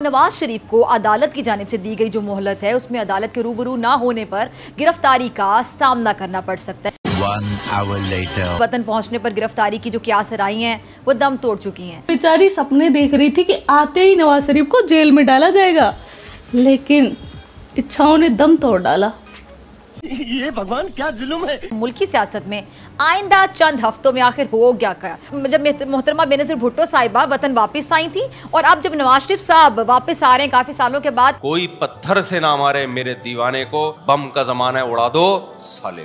नवाज शरीफ को अदालत की जानिब से दी गई जो मोहलत है उसमें अदालत के रूबरू ना होने पर गिरफ्तारी का सामना करना पड़ सकता है। 1 hour later. वतन पहुंचने पर गिरफ्तारी की जो क्यास आई हैं वो दम तोड़ चुकी हैं। बेचारी सपने देख रही थी कि आते ही नवाज शरीफ को जेल में डाला जाएगा, लेकिन इच्छाओं ने दम तोड़ डाला। ये भगवान क्या जुल्म है। मुल्की सियासत में आइंदा चंद हफ्तों में आखिर हो गया जब मोहतरमा बेनज़ीर भुट्टो साहिबा वतन वापस आई थी और अब जब नवाज शरीफ साहब वापस आ रहे हैं काफी सालों के बाद। कोई पत्थर से ना मारे मेरे दीवाने को, बम का जमाना है उड़ा दो साले।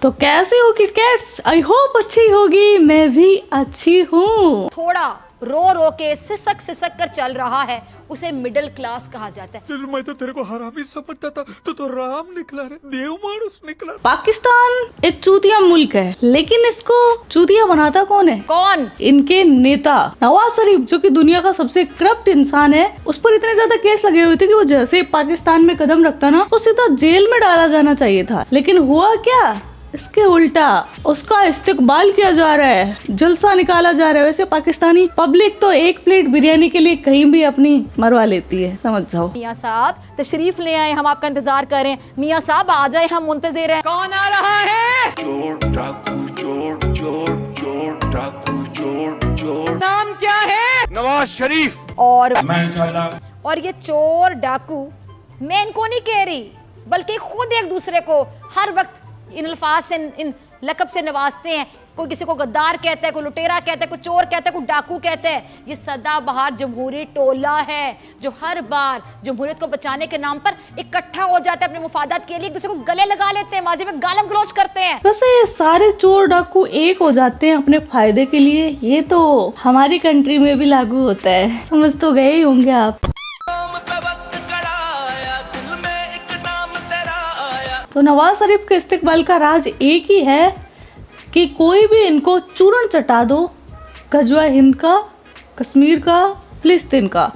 तो कैसे हो किटकैट्स? आई होप अच्छी होगी, मैं भी अच्छी हूँ। थोड़ा रो रो के सिसक कर चल रहा है उसे मिडिल क्लास कहा जाता है। मैं तो तेरे को हरामी समझता था, तो राम निकला रे, देव मानुस निकला। पाकिस्तान एक चूतिया मुल्क है, लेकिन इसको चूतिया बनाता कौन है? कौन? इनके नेता नवाज शरीफ, जो कि दुनिया का सबसे करप्ट इंसान है। उस पर इतने ज्यादा केस लगे हुए थे कि वो जैसे पाकिस्तान में कदम रखता ना तो सीधा जेल में डाला जाना चाहिए था, लेकिन हुआ क्या, इसके उल्टा उसका इस्तेकबाल किया जा रहा है, जलसा निकाला जा रहा है। वैसे पाकिस्तानी पब्लिक तो एक प्लेट बिरयानी के लिए कहीं भी अपनी मरवा लेती है, समझ जाओ। मियां साहब तशरीफ ले आए, हम आपका इंतजार कर रहे हैं। मियां साहब आ जाए, हम मुंतजिर हैं। कौन आ रहा है? चोर डाकू चोर चोर चोर डाकू चोर चोर। नाम क्या है? नवाज शरीफ। और ये चोर डाकू मैं इनको नहीं कह रही, बल्कि खुद एक दूसरे को हर वक्त इन अल्फाज से, इन लकब से नवाजते हैं। कोई किसी को गद्दार कहता है, कोई लुटेरा कहता है, कोई चोर कहता है, कोई डाकू कहता है। ये सदाबहार जमहूरी टोला है जो हर बार जमहूरियत को बचाने के नाम पर इकट्ठा हो जाता है, अपने मुफादात के लिए एक दूसरे को गले लगा लेते हैं, माजी में गालम गलौज करते हैं। वैसे ये सारे चोर डाकू एक हो जाते हैं अपने फायदे के लिए। ये तो हमारी कंट्री में भी लागू होता है, समझ तो गए ही होंगे आप। तो नवाज शरीफ के इस्तेकबाल का राज एक ही है कि कोई भी इनको चूरन चटा दो, गजवा हिंद का, कश्मीर का, फिलिस्तीन का,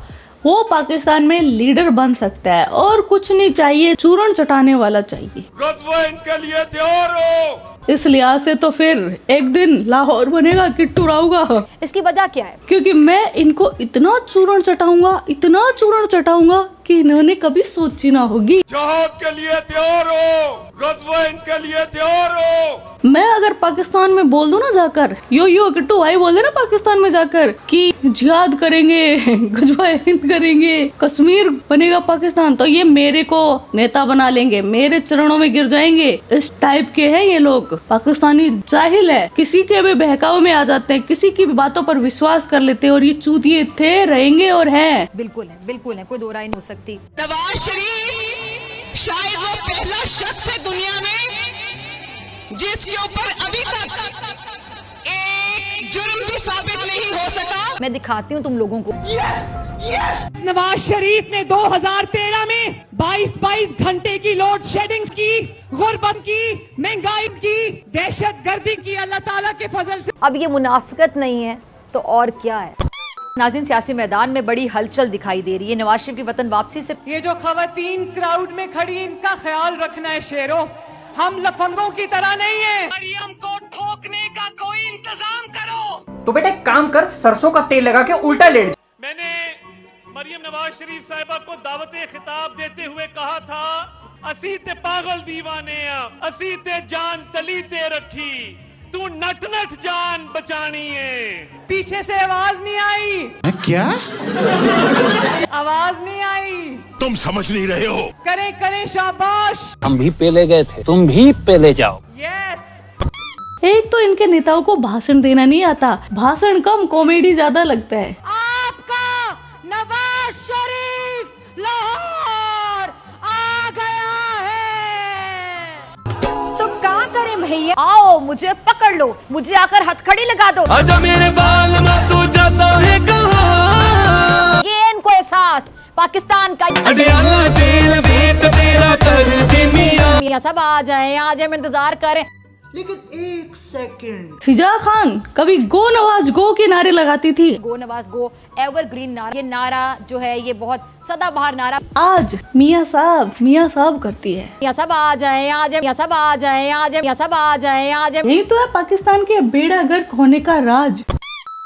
वो पाकिस्तान में लीडर बन सकता है। और कुछ नहीं चाहिए, चूरन चटाने वाला चाहिए। गजवा इनके लिए तैयार हो। इस लिहाज से तो फिर एक दिन लाहौर बनेगा किट्टू राव का। इसकी वजह क्या है? क्योंकि मैं इनको इतना चूरन चटाऊंगा, इतना चूरन चटाऊंगा कि इन्होंने कभी सोची ना होगी। जहाद के लिए तैयार हो, गजवा इनके लिए तैयार हो। मैं अगर पाकिस्तान में बोल दूं ना जाकर, यो किट्टू भाई बोल देना पाकिस्तान में जाकर कि जिहाद करेंगे, गजवा हिंद करेंगे, कश्मीर बनेगा पाकिस्तान, तो ये मेरे को नेता बना लेंगे, मेरे चरणों में गिर जाएंगे। इस टाइप के हैं ये लोग। पाकिस्तानी जाहिल है, किसी के भी बहकावे में आ जाते हैं, किसी की भी बातों पर विश्वास कर लेते हैं, और ये चूतिए थे, रहेंगे और हैं। बिल्कुल है, कोई दो राय नहीं हो सकती। नवाज शरीफ शायद वो पहला शख्स है दुनिया में जिसके ऊपर अभी तक एक जुर्म भी साबित नहीं हो सका। मैं दिखाती हूँ तुम लोगों को। यस। नवाज शरीफ ने 2013 में 22 घंटे की लोड शेडिंग की, गुर्बत की, महंगाई की, दहशतगर्दी की, अल्लाह ताला के फजल से। अब ये मुनाफिकत नहीं है तो और क्या है? नाज़रीन, सियासी मैदान में बड़ी हलचल दिखाई दे रही है नवाज शरीफ की वतन वापसी से। ये जो खवातीन क्राउड में खड़ी, इनका ख्याल रखना है शेरों, हम लफंगों की तरह नहीं है। मरियम को ठोकने का कोई इंतजाम करो। तो बेटे काम कर, सरसों का तेल लगा के उल्टा लेट जा। मैंने मरियम नवाज शरीफ साहिबा को दावते खिताब देते हुए कहा था, असी ते पागल दीवाने असी ते जान तली ते रखी, तू नट नट जान बचानी है। पीछे से आवाज नहीं आई। क्या आवाज नहीं आई? तुम समझ नहीं रहे हो। करें शाबाश। हम भी पेले गए थे, तुम भी पेले जाओ। यस। एक तो इनके नेताओं को भाषण देना नहीं आता, भाषण कम कॉमेडी ज्यादा लगता है। आपका नवाज शरीफ लाहौर आ गया है। तो क्या करें भैया? आओ मुझे पकड़ लो, मुझे आकर हथकड़ी लगा दो। आजा मेरे बाल में तू जाता है कहाँ? ये इनको एहसास पाकिस्तान का। अडियाला जेल में तेरा कर दे मियां। मियां सब आ जाए, मैं इंतजार करें। लेकिन एक सेकंड, फिजा खान कभी गो नवाज गो के नारे लगाती थी। गो नवाज गो एवरग्रीन नारा, ये नारा जो है ये बहुत सदाबहार नारा आज मियां साहब करती है। मियां सब आ जाए, मियां सब आ जाए, मियां सब आ जाए। यही तो है पाकिस्तान के बेड़ा गर्क होने का राज।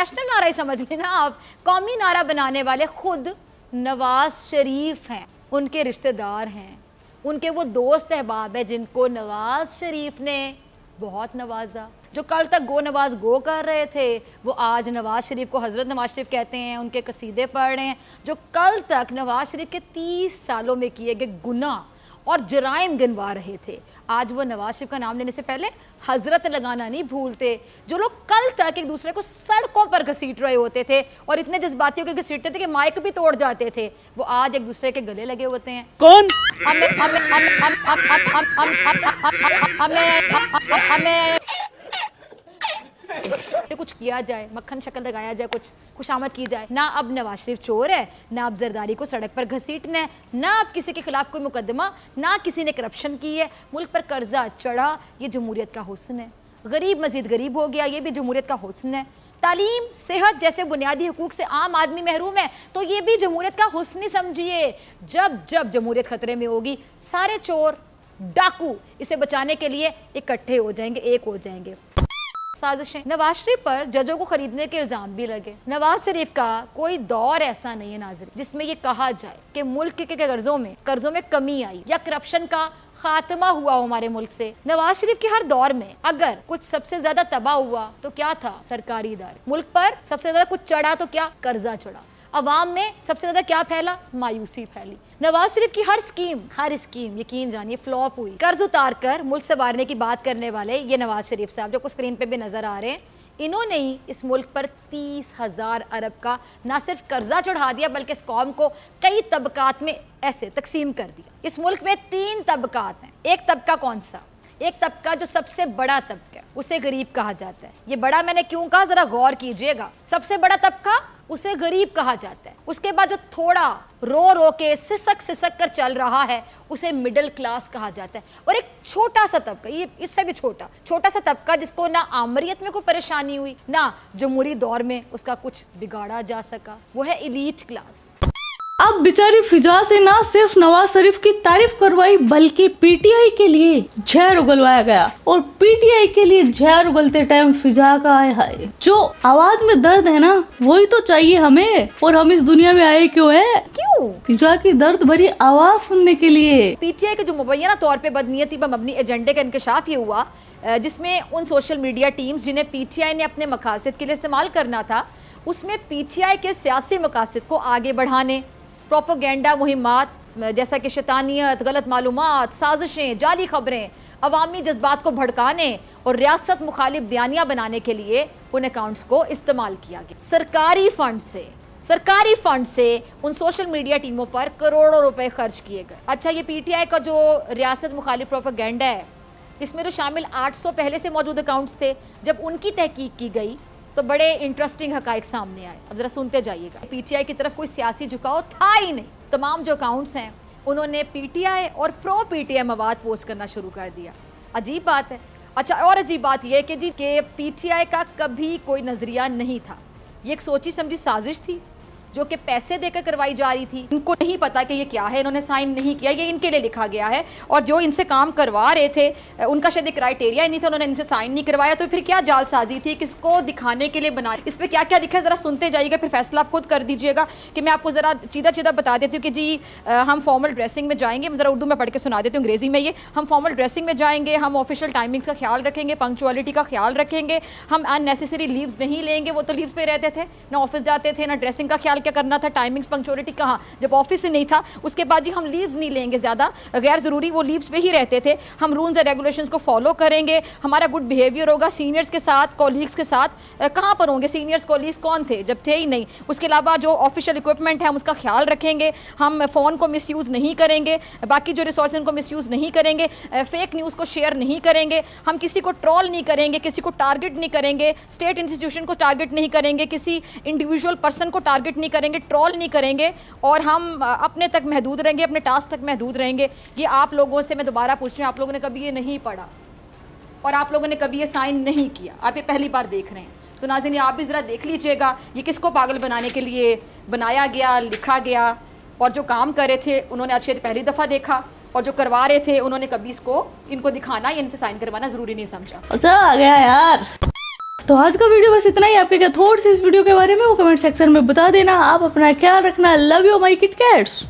नेशनल नारा ही समझ लेना आप। कौमी नारा बनाने वाले खुद नवाज शरीफ हैं, उनके रिश्तेदार हैं, उनके वो दोस्त अहबाब है जिनको नवाज शरीफ ने बहुत नवाजा। जो कल तक गो नवाज गो कर रहे थे वो आज नवाज शरीफ को हज़रत नवाज शरीफ कहते हैं, उनके कसीदे पढ़ रहे हैं। जो कल तक नवाज शरीफ के 30 सालों में किए गए गुनाह और जराइम गिनवा रहे थे, आज वो नवाज शरीफ का नाम लेने से पहले हजरत लगाना नहीं भूलते। जो लोग कल तक एक दूसरे को सड़कों पर घसीट रहे होते थे और इतने जज्बाती होकर घसीटते थे कि माइक भी तोड़ जाते थे, वो आज एक दूसरे के गले लगे होते हैं। कौन? हमें कुछ किया जाए, मक्खन शक्ल लगाया जाए, कुछ खुशामद की जाए। ना अब नवाज शरीफ चोर है, ना अब जरदारी को सड़क पर घसीटना है, ना अब किसी के खिलाफ कोई मुकदमा, ना किसी ने करप्शन की है। मुल्क पर कर्जा चढ़ा, ये जमहूरियत का हुस्न है। गरीब मजीद गरीब हो गया, ये भी जमहूरियत का हुस्न है। तालीम, सेहत जैसे बुनियादी हुकूक से आम आदमी महरूम है, तो ये भी जमहूरियत का हुस्न ही समझिए। जब जब जमहूरियत खतरे में होगी, सारे चोर डाकू इसे बचाने के लिए इकट्ठे हो जाएंगे, एक हो जाएंगे। साजिशें। नवाज शरीफ पर जजों को खरीदने के इल्जाम भी लगे। नवाज शरीफ का कोई दौर ऐसा नहीं है नाज़रीन जिसमें यह कहा जाए कि मुल्क के कर्जों में कमी आई या करप्शन का खात्मा हुआ हो हमारे मुल्क से। नवाज शरीफ के हर दौर में अगर कुछ सबसे ज्यादा तबाह हुआ तो क्या था? सरकारी इदारे। मुल्क पर सबसे ज्यादा कुछ चढ़ा तो क्या? कर्जा चढ़ा। अवाम में सबसे ज्यादा क्या फैला? मायूसी फैली। नवाज शरीफ की हर स्कीम यकीन जानिए फ्लॉप हुई। कर्ज उतार कर मुल्क संवारने की बात करने वाले ये नवाज शरीफ साहब जो कुछ स्क्रीन पे भी नजर आ रहे हैं, इन्होंने ही इस मुल्क पर 30,000 अरब का ना सिर्फ कर्जा चढ़ा दिया बल्कि इस कौम को कई तबकात में ऐसे तकसीम कर दिया। इस मुल्क में 3 तबकात हैं। एक तबका कौन सा? एक तबका जो सबसे बड़ा तबका है उसे गरीब कहा जाता है। ये बड़ा मैंने क्यों कहा, जरा गौर कीजिएगा। सबसे बड़ा तबका उसे गरीब कहा जाता है। उसके बाद जो थोड़ा रो रो के सिसक कर चल रहा है उसे मिडिल क्लास कहा जाता है। और एक छोटा सा तबका, ये इससे भी छोटा सा तबका जिसको ना आमरीत में कोई परेशानी हुई ना जमहूरी दौर में उसका कुछ बिगाड़ा जा सका, वो है एलीट क्लास। अब बेचारी फिजा से ना सिर्फ नवाज शरीफ की तारीफ करवाई बल्कि पीटीआई के लिए जहर उगलवाया गया। और पीटीआई के लिए जहर उगलते टाइम फिजा का आए हाय जो आवाज में दर्द है ना वही तो चाहिए हमें। और हम इस दुनिया में आए क्यों है? क्यों? फिजा की दर्द भरी आवाज सुनने के लिए। पीटीआई के जो मुबैना तौर पे बदनीयती पर मबनी एजेंडे का इंकशाफ ये हुआ जिसमें उन सोशल मीडिया टीम्स जिन्हें पीटीआई ने अपने मकासद के लिए इस्तेमाल करना था, उसमें पीटीआई के सियासी मकासद को आगे बढ़ाने, प्रोपोगेंडा मुहिमात जैसा कि शैतानियत, गलत मालूमात, साजिशें, जाली खबरें, अवामी जज्बात को भड़काने और रियासत मुखालिफ बयानियाँ बनाने के लिए उन अकाउंट्स को इस्तेमाल किया गया। सरकारी फंड से उन सोशल मीडिया टीमों पर करोड़ों रुपए खर्च किए गए। अच्छा, ये पीटीआई का जो रियासत मुखालिफ प्रोपोगेंडा है इसमें तो शामिल 800 पहले से मौजूद अकाउंट्स थे। जब उनकी तहकीक की गई तो बड़े इंटरेस्टिंग हकाइक सामने आए। अब जरा सुनते जाइएगा। पीटीआई की तरफ कोई सियासी झुकाव था ही नहीं। तमाम जो अकाउंट्स हैं उन्होंने पीटीआई और प्रो पीटीआई मवाद पोस्ट करना शुरू कर दिया। अजीब बात है। अच्छा, और अजीब बात यह कि जी के पीटीआई का कभी कोई नजरिया नहीं था। ये एक सोची समझी साजिश थी जो कि पैसे देकर करवाई जा रही थी। इनको नहीं पता कि ये क्या है, इन्होंने साइन नहीं किया, ये इनके लिए लिखा गया है। और जो इनसे काम करवा रहे थे उनका शायद क्राइटेरिया ही नहीं था, उन्होंने इनसे साइन नहीं करवाया। तो फिर क्या जालसाजी थी, किसको दिखाने के लिए बनाई? इस पर क्या क्या दिखा है ज़रा सुनते जाइएगा, फिर फैसला आप खुद कर दीजिएगा। कि मैं आपको ज़रा सीधा बता देती हूँ कि जी हम फॉर्मल ड्रेसिंग में जाएंगे। मैं ज़रा उर्दू में पढ़ के सुना देती हूँ अंग्रेज़ी में। ये हम फॉर्मल ड्रेसिंग में जाएंगे, हम ऑफिशियल टाइमिंग्स का ख्याल रखेंगे, पंक्चुअलिटी का ख्याल रखेंगे, हम अननेसेसरी लीव्स नहीं लेंगे। वो तो लीव्स पे रहते थे, ना ऑफिस जाते थे, ना ड्रेसिंग का ख्याल क्या करना था, टाइमिंग्स पंक्चुअलिटी कहाँ, जब ऑफिस से नहीं था। उसके बाद जी हम लीव्स नहीं लेंगे, ज़्यादा गैर ज़रूरी वो लीव्स पे ही रहते थे। हम रूल्स एंड रेगुलेशंस को फॉलो करेंगे, हमारा गुड बिहेवियर होगा सीनियर्स के साथ, कॉलीग्स के साथ। कहाँ पर होंगे सीनियर्स, कॉलीग्स कौन थे जब थे ही नहीं। उसके अलावा जो ऑफिशियल इक्विपमेंट है हम उसका ख्याल रखेंगे, हम फ़ोन को मिसयूज़ नहीं करेंगे, बाकी जो रिसोर्स उनको मिसयूज़ नहीं करेंगे, फेक न्यूज़ को शेयर नहीं करेंगे, हम किसी को ट्रोल नहीं करेंगे, किसी को टारगेट नहीं करेंगे, स्टेट इंस्टीट्यूशन को टारगेट नहीं करेंगे, किसी इंडिविजुअल पर्सन को टारगेट नहीं करेंगे, ट्रोल नहीं करेंगे, और हम अपने तक महदूद रहेंगे, अपने टास्क तक महदूद रहेंगे। ये आप लोगों से मैं दोबारा पूछ रही हूँ, आप लोगों ने कभी ये नहीं पढ़ा और आप लोगों ने कभी ये साइन नहीं किया, आप ये पहली बार देख रहे हैं। तो नाज़रीन आप भी ज़रा देख लीजिएगा ये किसको पागल बनाने के लिए बनाया गया, लिखा गया। और जो काम कर रहे थे उन्होंने आज पहली दफ़ा देखा, और जो करवा रहे थे उन्होंने कभी इनको दिखाना या इनसे साइन करवाना ज़रूरी नहीं समझा। अच्छा आ गया यार। तो आज का वीडियो बस इतना ही। आपके क्या थॉट्स इस वीडियो के बारे में वो कमेंट सेक्शन में बता देना। आप अपना ख्याल रखना। Love you my kit cats.